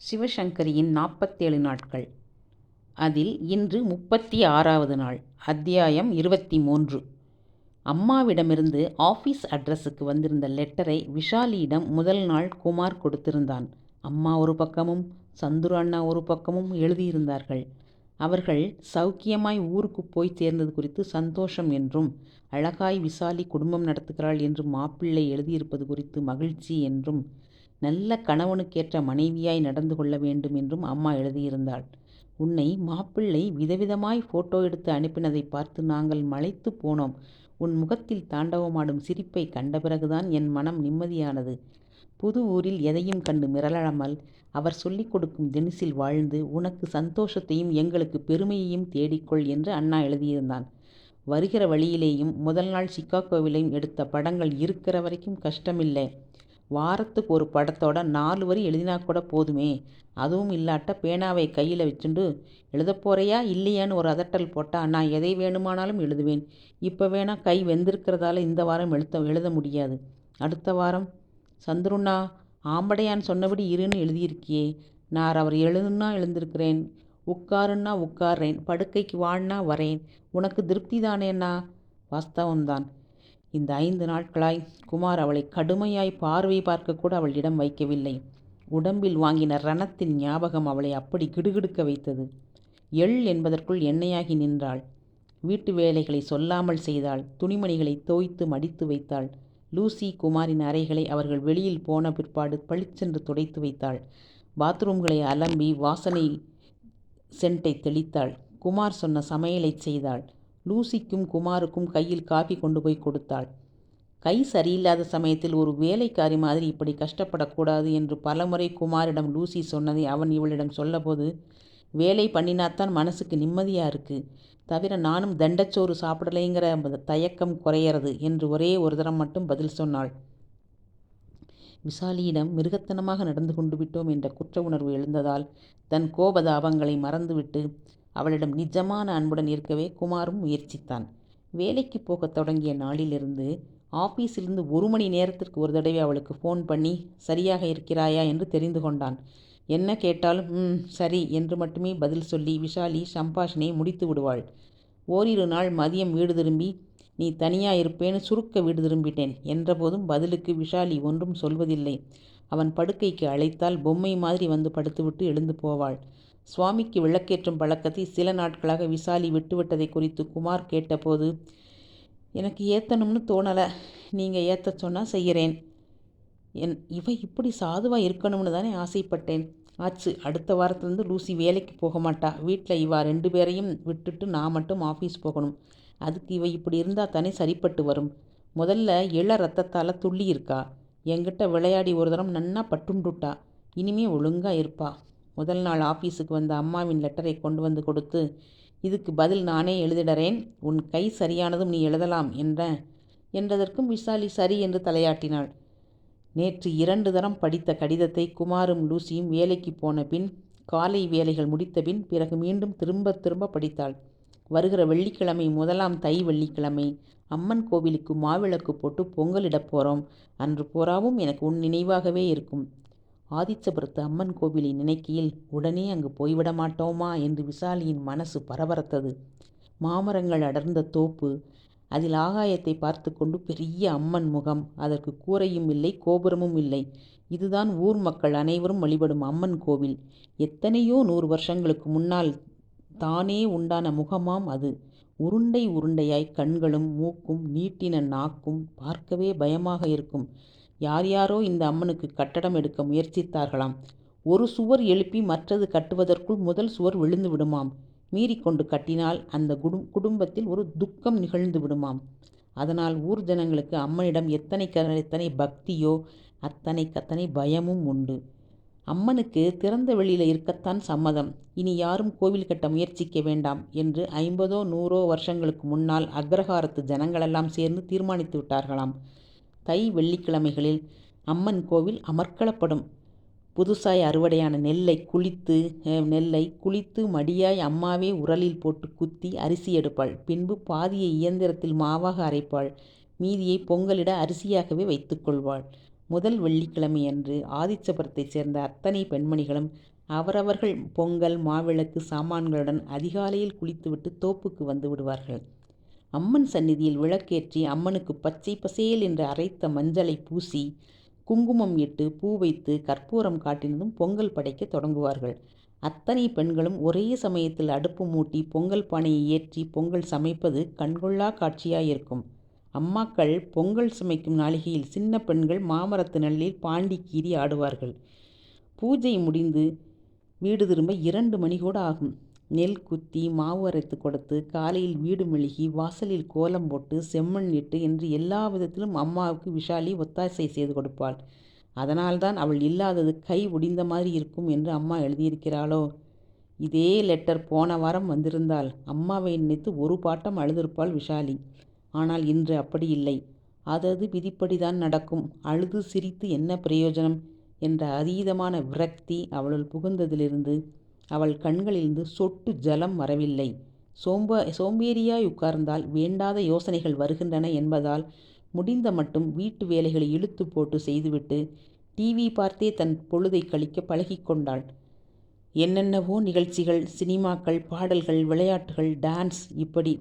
சிவசங்கரியின் 47 நாட்கள். அதில் இன்று 36வது நாள். அத்தியாயம் 23. அம்மாவிடமிருந்து ஆஃபீஸ் அட்ரஸுக்கு வந்திருந்த லெட்டரை விஷாலியிடம் முதல் நாள் குமார் கொடுத்திருந்தான். அம்மா ஒரு பக்கமும் சந்துரு அண்ணா ஒரு பக்கமும் எழுதியிருந்தார்கள். அவர்கள் சௌக்கியமாய் ஊருக்கு போய் சேர்ந்தது குறித்து சந்தோஷம் என்றும், அழகாய் விசாலி குடும்பம் நடத்துகிறாள் என்று மாப்பிள்ளை எழுதியிருப்பது குறித்து மகிழ்ச்சி என்றும், நல்ல கணவனுக்கேற்ற மனைவியாய் நடந்து கொள்ள வேண்டும் என்றும் அம்மா எழுதியிருந்தாள். உன்னை மாப்பிள்ளை விதவிதமாய் ஃபோட்டோ எடுத்து அனுப்பினதை பார்த்து நாங்கள் மலைத்து போனோம். உன் முகத்தில் தாண்டவமாடும் சிரிப்பை கண்ட பிறகுதான் என் மனம் நிம்மதியானது. புது ஊரில் எதையும் கண்டு மிரளாமல் அவர் சொல்லிக் கொடுக்கும் தினசில் வாழ்ந்து உனக்கு சந்தோஷத்தையும் எங்களுக்கு பெருமையையும் தேடிக்கொள் என்று அண்ணா எழுதியிருந்தான். வருகிற வழியிலேயும் முதல் நாள் சிக்காகோவிலையும் எடுத்த படங்கள் இருக்கிற வரைக்கும் கஷ்டமில்லை. வாரத்துக்கு ஒரு படத்தோட 4 வரி எழுதினா கூட போதுமே. அதுவும் இல்லாட்ட பேனாவை கையில் வச்சுண்டு எழுதப்போறையா இல்லையான்னு ஒரு அதட்டல் போட்டால் நான் எதை வேணுமானாலும் எழுதுவேன். இப்போ வேணா கை வெந்திருக்கிறதால இந்த வாரம் எழுத முடியாது. அடுத்த வாரம் சந்துருண்ணா ஆம்படையான் சொன்னபடி இருன்னு எழுதியிருக்கியே. நான் அவர் எழுதுன்னா எழுந்திருக்கிறேன், உட்காருன்னா உட்கார்றேன், படுக்கைக்கு வான்னா வரேன். உனக்கு திருப்தி தானேண்ணா? வாஸ்தவம்தான். இந்த 5 நாட்களாய் குமார் அவளை கடுமையாய் பார்வை பார்க்க கூட அவளிடம் வைக்கவில்லை. உடம்பில் வாங்கின ரணத்தின் ஞாபகம் அவளை அப்படி கிடுகிடுக்க வைத்தது. எள் என்பதற்குள் எண்ணெயாகி நின்றாள். வீட்டு வேலைகளை சொல்லாமல் செய்தாள். துணிமணிகளை தோய்த்து மடித்து வைத்தாள். லூசி குமாரின் அறைகளை அவர்கள் வெளியில் போன பிற்பாடு பளிச்சென்று துடைத்து வைத்தாள். பாத்ரூம்களை அலம்பி வாசனை சென்ட்டை தெளித்தாள். குமார் சொன்ன சமையலை செய்தாள். லூசிக்கும் குமாருக்கும் கையில் காஃபி கொண்டு போய் கொடுத்தாள். கை சரியில்லாத சமயத்தில் ஒரு வேலைக்காரி மாதிரி இப்படி கஷ்டப்படக்கூடாது என்று பலமுறை குமாரிடம் லூசி சொன்னதை அவன் இவளிடம் சொல்லபோது, வேலை பண்ணினாத்தான் மனசுக்கு நிம்மதியாக இருக்குது, தவிர நானும் தண்டச்சோறு சாப்பிடலைங்கிற தயக்கம் குறையிறது என்று ஒரே ஒரு தரம் மட்டும் பதில் சொன்னாள். விசாலியிடம் மிருகத்தனமாக நடந்து கொண்டு விட்டோம் என்ற குற்ற உணர்வு எழுந்ததால் தன் கோபதாபங்களை மறந்துவிட்டு அவளிடம் நிஜமான அன்புடன் இருக்கவே குமாரும் முயற்சித்தான். வேலைக்கு போகத் தொடங்கிய நாளிலிருந்து ஆஃபீஸிலிருந்து 1 மணி நேரத்திற்கு ஒரு தடவை அவளுக்கு ஃபோன் பண்ணி சரியாக இருக்கிறாயா என்று தெரிந்து கொண்டான். என்ன கேட்டாலும் சரி என்று மட்டுமே பதில் சொல்லி விஷாலி சம்பாஷணையை முடித்து விடுவாள். ஓரிரு நாள் மதியம் வீடு திரும்பி நீ தனியாக இருப்பேன்னு சுருக்க வீடு திரும்பிட்டேன் என்றபோதும் பதிலுக்கு விஷாலி ஒன்றும் சொல்வதில்லை. அவன் படுக்கைக்கு அழைத்தால் பொம்மை மாதிரி வந்து படுத்துவிட்டு எழுந்து போவாள். சுவாமிக்கு விளக்கேற்றும் பழக்கத்தை சில நாட்களாக விசாலி விட்டுவிட்டதை குறித்து குமார் கேட்டபோது, எனக்கு ஏற்றணும்னு தோணலை, நீங்கள் ஏற்ற சொன்னால் செய்கிறேன். இவ இப்படி சாதுவாக இருக்கணும்னு தானே ஆசைப்பட்டேன். ஆச்சு, அடுத்த வாரத்துலேருந்து லூசி வேலைக்கு போக மாட்டா. வீட்டில் இவா 2 பேரையும் விட்டுட்டு நான் மட்டும் ஆஃபீஸ் போகணும். அதுக்கு இவ இப்படி இருந்தால் தானே சரிப்பட்டு வரும். முதல்ல இள ரத்தத்தால் துள்ளி இருக்கா. என்கிட்ட விளையாடி ஒரு தரம் நன்னா பட்டுண்டுட்டா. இனிமே ஒழுங்காக இருப்பா. முதல் நாள் ஆஃபீஸுக்கு வந்த அம்மாவின் லெட்டரை கொண்டு வந்து கொடுத்து, இதுக்கு பதில் நானே எழுதிடறேன், உன் கை சரியானதும் நீ எழுதலாம் என்றதற்கும் விசாலி சரி என்று தலையாட்டினாள். நேற்று 2 தரம் படித்த கடிதத்தை குமாரும் லூசியும் வேலைக்கு போன பின், காலை வேலைகள் முடித்த பின், பிறகு மீண்டும் திரும்ப திரும்ப படித்தாள். வருகிற வெள்ளிக்கிழமை முதலாம் தை வெள்ளிக்கிழமை அம்மன் கோவிலுக்கு மாவிளக்கு போட்டு பொங்கலிடப் போகிறோம். அன்று போராவும் எனக்கு உன் நினைவாகவே இருக்கும். ஆதிச்சபுரத்து அம்மன் கோவிலை நினைக்கையில் உடனே அங்கு போய்விட மாட்டோமா என்று விசாலியின் மனசு பரபரத்தது. மாமரங்கள் அடர்ந்த தோப்பு, அதில் ஆகாயத்தை பார்த்து கொண்டு பெரிய அம்மன் முகம். அதற்கு கூரையும் இல்லை, கோபுரமும் இல்லை. இதுதான் ஊர் மக்கள் அனைவரும் வழிபடும் அம்மன் கோவில். எத்தனையோ 100 வருஷங்களுக்கு முன்னால் தானே உண்டான முகமாம் அது. உருண்டை உருண்டையாய் கண்களும் மூக்கும் நீட்டின நாக்கும் பார்க்கவே பயமாக இருக்கும். யார் யாரோ இந்த அம்மனுக்கு கட்டடம் எடுக்க முயற்சித்தார்களாம். ஒரு சுவர் எழுப்பி மற்றது கட்டுவதற்குள் முதல் சுவர் விழுந்து விடுமாம். மீறிக்கொண்டு கட்டினால் அந்த குடும்பத்தில் ஒரு துக்கம் நிகழ்ந்து விடுமாம். அதனால் ஊர் ஜனங்களுக்கு அம்மனிடம் எத்தனை பக்தியோ அத்தனை பயமும் உண்டு. அம்மனுக்கு திறந்த வெளியில் இருக்கத்தான் சம்மதம். இனி யாரும் கோவில் கட்ட முயற்சிக்க வேண்டாம் என்று 50 100 வருஷங்களுக்கு முன்னால் அக்ரஹாரத்து ஜனங்களெல்லாம் சேர்ந்து தீர்மானித்து விட்டார்களாம். தை வெள்ளிக்கிழமைகளில் அம்மன் கோவில் அமர்க்களப்படும். புதுசாய் அறுவடையான நெல்லை குளித்து மடியாய் அம்மாவே உரலில் போட்டு குத்தி அரிசி எடுப்பாள். பின்பு பாதியை இயந்திரத்தில் மாவாக அரைப்பாள். மீதியை பொங்கலிட அரிசியாகவே வைத்து கொள்வாள். முதல் வெள்ளிக்கிழமை அன்று ஆதிச்சபுரத்தைச் சேர்ந்த அத்தனை பெண்மணிகளும் அவரவர்கள் பொங்கல் மாவிளக்கு சாமான்களுடன் அதிகாலையில் குளித்துவிட்டு தோப்புக்கு வந்து விடுவார்கள். அம்மன் சந்நிதியில் விளக்கேற்றி அம்மனுக்கு பச்சை பசேல் என்று அரைத்த மஞ்சளை பூசி குங்குமம் இட்டு பூ வைத்து கற்பூரம் காட்டினதும் பொங்கல் படைக்க தொடங்குவார்கள். அத்தனை பெண்களும் ஒரே சமயத்தில் அடுப்பு மூட்டி பொங்கல் பானையை ஏற்றி பொங்கல் சமைப்பது கண்கொள்ளா காட்சியாயிருக்கும். அம்மாக்கள் பொங்கல் சமைக்கும் நாளிகையில் சின்ன பெண்கள் மாமரத்து நிழலில் பாண்டி கீறி ஆடுவார்கள். பூஜை முடிந்து வீடு திரும்ப 2 மணி கூட ஆகும். நெல் குத்தி மாவு அரைத்து கொடுத்து காலையில் வீடு மெழுகி வாசலில் கோலம் போட்டு செம்மண் இட்டு என்று எல்லா விதத்திலும் அம்மாவுக்கு விஷாலி ஒத்தாசை செய்து கொடுப்பாள். அதனால்தான் அவள் இல்லாதது கை ஒடிந்த மாதிரி இருக்கும் என்று அம்மா எழுதியிருக்கிறாளோ? இதே லெட்டர் போன வாரம் வந்திருந்தால் அம்மாவை நினைத்து ஒரு பாட்டம் அழுதிருப்பாள் விஷாலி. ஆனால் இன்று அப்படி இல்லை. அதது விதிப்படிதான் நடக்கும். அழுது சிரித்து என்ன பிரயோஜனம் என்ற அதீதமான விரக்தி அவளுள் புகுந்ததிலிருந்து அவள் கண்களிலிருந்து சொட்டு ஜலம் வரவில்லை. சோம்பேறியாய் உட்கார்ந்தால் வேண்டாத யோசனைகள் வருகின்றன என்பதால் முடிந்த மட்டும் வீட்டு வேலைகளை இழுத்து போட்டு செய்துவிட்டு டிவி பார்த்தே தன் பொழுதை கழிக்க பழகிக்கொண்டாள். என்னென்னவோ நிகழ்ச்சிகள், சினிமாக்கள், பாடல்கள், விளையாட்டுகள், டான்ஸ், இப்படி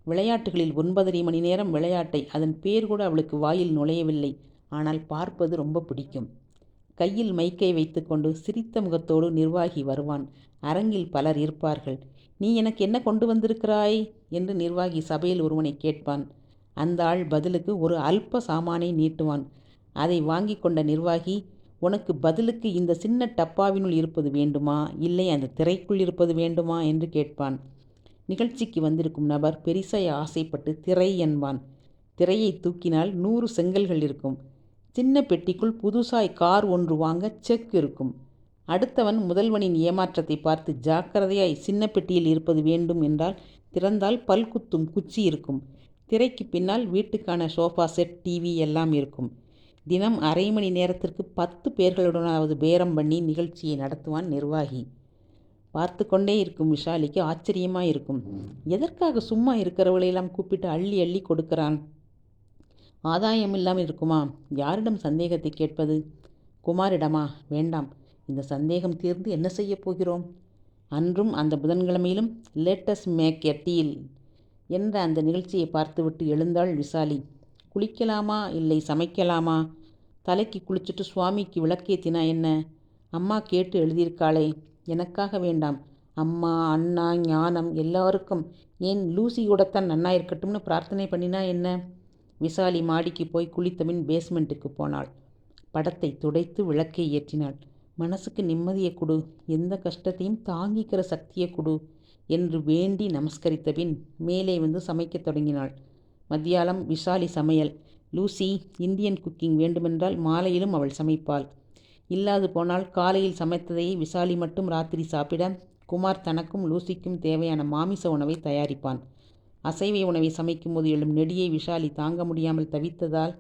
விளையாட்டுகளில் 9.5 மணி நேரம் விளையாட்டை அதன் பேர் கூட அவளுக்கு வாயில் நுழையவில்லை. ஆனால் பார்ப்பது ரொம்ப பிடிக்கும். கையில் மைக்கை வைத்துக்கொண்டு சிரித்த முகத்தோடு நிர்வாகி வருவான். அரங்கில் பலர் இருப்பார்கள். நீ எனக்கு என்ன கொண்டு வந்திருக்கிறாய் என்று நிர்வாகி சபையில் ஒருவனை கேட்பான். அந்த ஆள் பதிலுக்கு ஒரு அல்ப சாமானை நீட்டுவான். அதை வாங்கி கொண்ட நிர்வாகி, உனக்கு பதிலுக்கு இந்த சின்ன டப்பாவினுள் இருப்பது வேண்டுமா, இல்லை அந்த திரைக்குள் இருப்பது வேண்டுமா என்று கேட்பான். நிகழ்ச்சிக்கு வந்திருக்கும் நபர் பெரிசாய் ஆசைப்பட்டு திரை என்பான். திரையை தூக்கினால் 100 செங்கல்கள் இருக்கும். சின்ன பெட்டிக்குள் புதுசாய் கார் ஒன்று வாங்க செக் இருக்கும். அடுத்தவன் முதல்வனின் ஏமாற்றத்தை பார்த்து ஜாக்கிரதையாய் சின்ன பெட்டியில் இருப்பது வேண்டும் என்றால் திறந்தால் பல்குத்தும் குச்சி இருக்கும். திரைக்கு பின்னால் வீட்டுக்கான சோஃபா செட், டிவி எல்லாம் இருக்கும். தினம் அரை மணி நேரத்திற்கு 10 பேர்களுடனாவது பேரம் பண்ணி நிகழ்ச்சியை நடத்துவான் நிர்வாகி. பார்த்து கொண்டே இருக்கும் விஷாலிக்கு ஆச்சரியமாக இருக்கும். எதற்காக சும்மா இருக்கிறவளையெல்லாம் கூப்பிட்டு அள்ளி அள்ளி கொடுக்கிறான்? ஆதாயம் இல்லாமல் இருக்குமா? யாரிடம் சந்தேகத்தை கேட்பது? குமாரிடமா? வேண்டாம். இந்த சந்தேகம் தீர்ந்து என்ன செய்ய போகிறோம்? அன்றும் அந்த புதன்கிழமையிலும் லேட்டஸ் மேக் எ டீல் என்ற அந்த நிகழ்ச்சியை பார்த்துவிட்டு எழுந்தாள் விஷாலி. குளிக்கலாமா இல்லை சமைக்கலாமா? தலைக்கு குளிச்சுட்டு சுவாமிக்கு விளக்கேத்தினா என்ன? அம்மா கேட்டு எழுதியிருக்காளே. எனக்காக வேண்டாம், அம்மா, அண்ணா, ஞானம் எல்லாருக்கும், ஏன் லூசி கூடத்தான் நன்னா இருக்கட்டும்னு பிரார்த்தனை பண்ணினா என்ன? விஷாலி மாடிக்கு போய் குளித்தபின் பேஸ்மெண்ட்டுக்கு போனாள். படத்தை துடைத்து விளக்கை ஏற்றினாள். மனசுக்கு நிம்மதியை கொடு, எந்த கஷ்டத்தையும் தாங்கிக்கிற சக்தியை கொடு என்று வேண்டி நமஸ்கரித்த பின் மேலே வந்து சமைக்கத் தொடங்கினாள். மத்தியானம் விஷாலி சமையல். லூசி இந்தியன் குக்கிங் வேண்டுமென்றால் மாலையிலும் அவள் சமைப்பாள். இல்லாது போனால் காலையில் சமைத்ததையே விஷாலி மட்டும் ராத்திரி சாப்பிட குமார் தனக்கும் லூசிக்கும் தேவையான மாமிச உணவை தயாரிப்பான். அசைவ உணவை சமைக்கும்போது எழும் நெடியை விஷாலி தாங்க முடியாமல் தவித்ததால்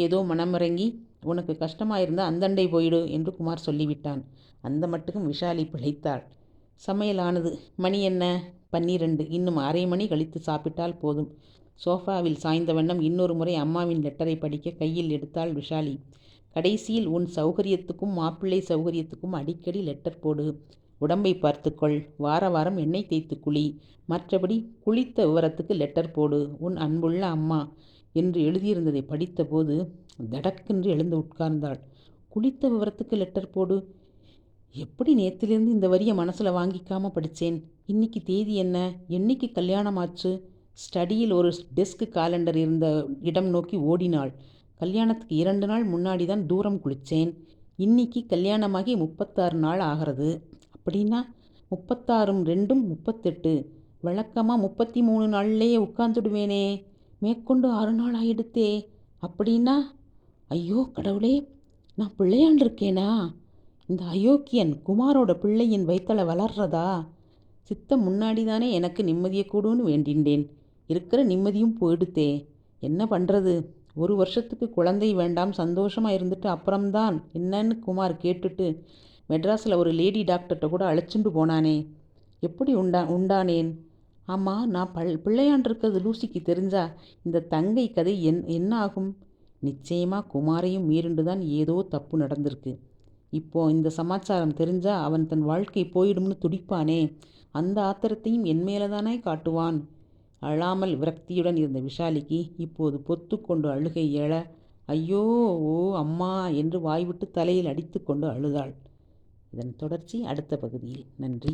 ஏதோ மனமிறங்கி, உனக்கு கஷ்டமாயிருந்தால் அந்தண்டை போயிடு என்று குமார் சொல்லிவிட்டான். அந்த மட்டுக்கும் விஷாலி பிழைத்தாள். சமையலானது. மணி என்ன? 12. இன்னும் அரை மணி கழித்து சாப்பிட்டால் போதும். சோஃபாவில் சாய்ந்த வண்ணம் இன்னொரு முறை அம்மாவின் லெட்டரை படிக்க கையில் எடுத்தாள் விஷாலி. கடைசியில், உன் சௌகரியத்துக்கும் மாப்பிள்ளை சௌகரியத்துக்கும் அடிக்கடி லெட்டர் போடு. உடம்பை பார்த்துக்கொள். வார வாரம் எண்ணெய் தேய்த்து குளி. மற்றபடி குளித்த விவரத்துக்கு லெட்டர் போடு. உன் அன்புள்ள அம்மா என்று எழுதியிருந்ததை படித்தபோது தடக்கென்று எழுந்து உட்கார்ந்தாள். குளித்த விவரத்துக்கு லெட்டர் போடு? எப்படி நேத்திலிருந்து இந்த வரியை மனசில் வாங்கிக்காமல் படித்தேன்? இன்னைக்கு தேதி என்ன? என்னைக்கு கல்யாணம் ஆச்சு? ஸ்டடியில் ஒரு டெஸ்க் காலண்டர் இருந்த இடம் நோக்கி ஓடினாள். கல்யாணத்துக்கு 2 நாள் முன்னாடி தான் தூரம் குளித்தேன். இன்னைக்கு கல்யாணமாகி 36 நாள் ஆகிறது. அப்படின்னா 36 2 38. வழக்கமாக 33 நாள்லேயே உட்காந்துடுவேனே. மேற்கொண்டு 6 நாள் ஆயிடுத்தே. அப்படின்னா, ஐயோ கடவுளே, நான் பிள்ளையாண்டு இருக்கேனா? இந்த அயோக்கியன் குமாரோட பிள்ளையின் வயித்தல வளர்றதா? சித்தம் முன்னாடி தானே எனக்கு நிம்மதியை கூடுன்னு வேண்டின்றேன். இருக்கிற நிம்மதியும் போயிடுத்தே. என்ன பண்ணுறது? 1 வருஷத்துக்கு குழந்தை வேண்டாம், சந்தோஷமாக இருந்துட்டு அப்புறம்தான் என்னன்னு குமார் கேட்டுட்டு மெட்ராஸில் ஒரு லேடி டாக்டர்கிட்ட கூட அழைச்சிட்டு போனானே. எப்படி உண்டானேன்? ஆமாம், நான் பிள்ளையாண்டிருக்கிறது லூசிக்கு தெரிஞ்சா இந்த தங்கை கதை என்ன ஆகும்? நிச்சயமாக குமாரையும் மீறிண்டு தான் ஏதோ தப்பு நடந்திருக்கு. இப்போ இந்த சமாச்சாரம் தெரிஞ்சா அவன் தன் வாழ்க்கை போயிடும்னு துடிப்பானே, அந்த ஆத்திரத்தையும் என் மேலதானே காட்டுவான். அழாமல் விரக்தியுடன் இருந்த விஷாலிக்கு இப்போது பொத்துக்கொண்டு அழுகை எழ, ஐயோ, ஓ அம்மா என்று வாய்விட்டு தலையில் அடித்து கொண்டு அழுதாள். இதன் தொடர்ச்சி அடுத்த பகுதியில். நன்றி.